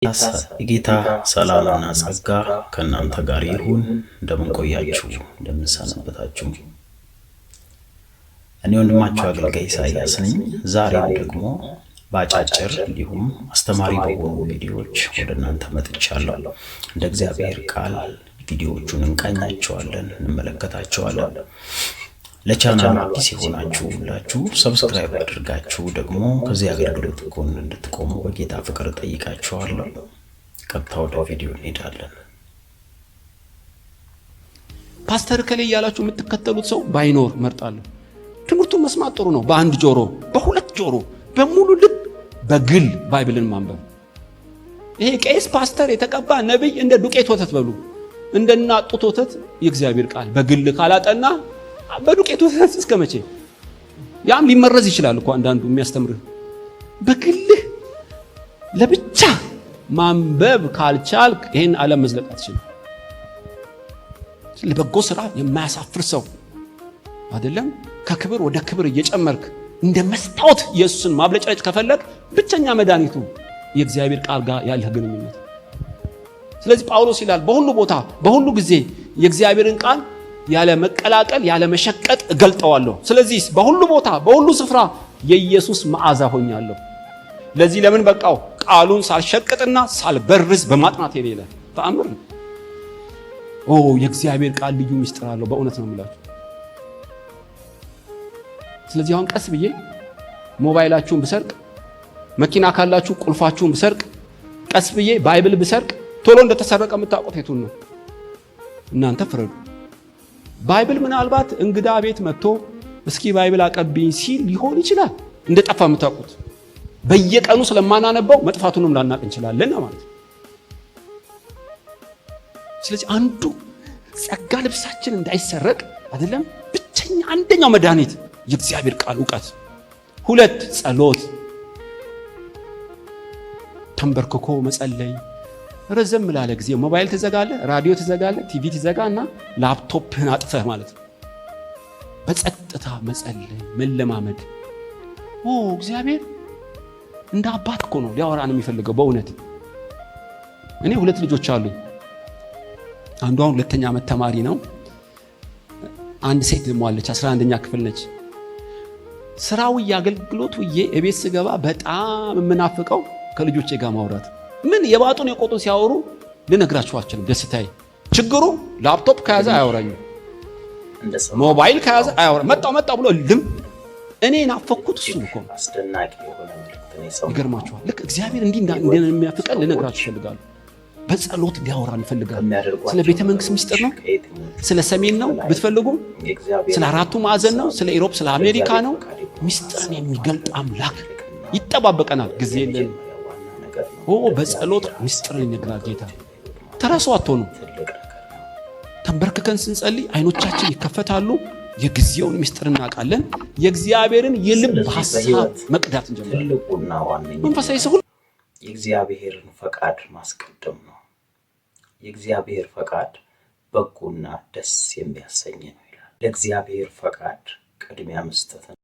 የጌታ ሰላምና ጸጋ ከእናንተ ጋር ይሁን። እንደምን ቆያችሁ? እንደምን ሰነበታችሁ? እኔ ወንድማችሁ አገልጋይ ኢሳያስ ነኝ። ዛሬም ደግሞ ባጫጭር እንዲሁም አስተማሪ በሆኑ ቪዲዮዎች ወደ እናንተ መጥቻለሁ። እንደ እግዚአብሔር ቃል ቪዲዮዎቹን እንቃኛቸዋለን፣ እንመለከታቸዋለን። ለቻናሉ አዲስ የሆናችሁ ሁላችሁ ሰብስክራይብ አድርጋችሁ ደግሞ ከዚህ አገልግሎት ጎን እንድትቆሙ በጌታ ፍቅር ጠይቃችኋለሁ። ቀጥታ ወደ ቪዲዮ እንሄዳለን። ፓስተር ከለ ያላችሁ የምትከተሉት ሰው ባይኖር መርጣለሁ። ትምህርቱን መስማት ጥሩ ነው። በአንድ ጆሮ፣ በሁለት ጆሮ፣ በሙሉ ልብ በግል ባይብልን ማንበብ። ይሄ ቄስ ፓስተር የተቀባ ነብይ እንደ ዱቄት ወተት በሉ፣ እንደናጡት ወተት የእግዚአብሔር ቃል በግል ካላጠና በዱቄት ወተት እስከ መቼ? ያም ሊመረዝ ይችላል እኮ አንዳንዱ የሚያስተምር። በግልህ ለብቻ ማንበብ ካልቻልክ ይሄን ዓለም መዝለቅ አትችልም። ለበጎ ስራ የማያሳፍር ሰው አይደለም። ከክብር ወደ ክብር እየጨመርክ እንደ መስታወት ኢየሱስን ማብለጭለጭ ከፈለክ ብቸኛ መድኃኒቱ የእግዚአብሔር ቃል ጋር ያለህ ግንኙነት። ስለዚህ ጳውሎስ ይላል በሁሉ ቦታ በሁሉ ጊዜ የእግዚአብሔርን ቃል ያለ መቀላቀል ያለ መሸቀጥ እገልጠዋለሁ። ስለዚህ በሁሉ ቦታ በሁሉ ስፍራ የኢየሱስ መዓዛ ሆኛለሁ። ለዚህ ለምን በቃው? ቃሉን ሳልሸቅጥና ሳልበርዝ በማጥናት የሌለ ተአምር ነው። የእግዚአብሔር ቃል ልዩ ምስጢር አለው። በእውነት ነው የምላችሁ። ስለዚህ አሁን ቀስ ብዬ ሞባይላችሁን ብሰርቅ፣ መኪና ካላችሁ ቁልፋችሁን ብሰርቅ፣ ቀስ ብዬ ባይብል ብሰርቅ ቶሎ እንደተሰረቀ የምታውቁት የቱን ነው? እናንተ ፍረዱ። ባይብል ምናልባት እንግዳ ቤት መጥቶ እስኪ ባይብል አቀብኝ ሲል ሊሆን ይችላል እንደጠፋ የምታውቁት። በየቀኑ ስለማናነበው መጥፋቱንም ላናቅ እንችላለን ማለት ነው። ስለዚህ አንዱ ጸጋ ልብሳችን እንዳይሰረቅ አይደለም ብቸኛ አንደኛው መድኃኒት የእግዚአብሔር ቃል ዕውቀት። ሁለት ጸሎት፣ ተንበርክኮ መጸለይ። ረዘም ላለ ጊዜ ሞባይል ትዘጋለህ፣ ራዲዮ ትዘጋለህ፣ ቲቪ ትዘጋና ላፕቶፕህን አጥፈህ ማለት ነው። በጸጥታ መጸለይ መለማመድ። እግዚአብሔር እንደ አባት እኮ ነው ሊያወራን የሚፈልገው በእውነት። እኔ ሁለት ልጆች አሉኝ። አንዷ አሁን 2ኛ ዓመት ተማሪ ነው። አንድ ሴት ደግሞ አለች 11ኛ ክፍል ነች። ስራው ያገልግሎቱ የቤት ስገባ በጣም የምናፍቀው ከልጆቼ ጋር ማውራት። ምን የባጡን የቆጡን ሲያወሩ ልነግራችሁ አልችልም። ደስታዬ። ችግሩ ላፕቶፕ ከያዘ አያወራኝም፣ ሞባይል ከያዘ አያወራ። መጣው ብሎ ልም እኔ ናፈኩት እሱ እኮ አስደናቂ የሆነ መልእክት ነው ሰው። ይገርማችኋል። ልክ እግዚአብሔር እንዲህ እንደሚያፍቀን ልነግራችሁ እፈልጋለሁ። በጸሎት ሊያወራን ይፈልጋል። ስለ ቤተ መንግስት ምስጢር ነው፣ ስለ ሰሜን ነው ብትፈልጉ፣ ስለ አራቱ ማዕዘን ነው፣ ስለ ኢሮፕ ስለ አሜሪካ ነው። ምስጢርን የሚገልጥ አምላክ ይጠባበቀናል። ጊዜ የለንም። በጸሎት ምስጢርን ይነግራል ጌታ። ተራሱ አትሆኑ። ተንበርክከን ስንጸልይ አይኖቻችን ይከፈታሉ። የጊዜውን ምስጢር እናውቃለን። የእግዚአብሔርን የልብ ሐሳብ መቅዳት እንጀምራለን። መንፈሳዊ ሰው የእግዚአብሔርን ፈቃድ ማስቀደም ነው። የእግዚአብሔር ፈቃድ በጎና ደስ የሚያሰኝ ነው ይላል። ለእግዚአብሔር ፈቃድ ቅድሚያ መስጠት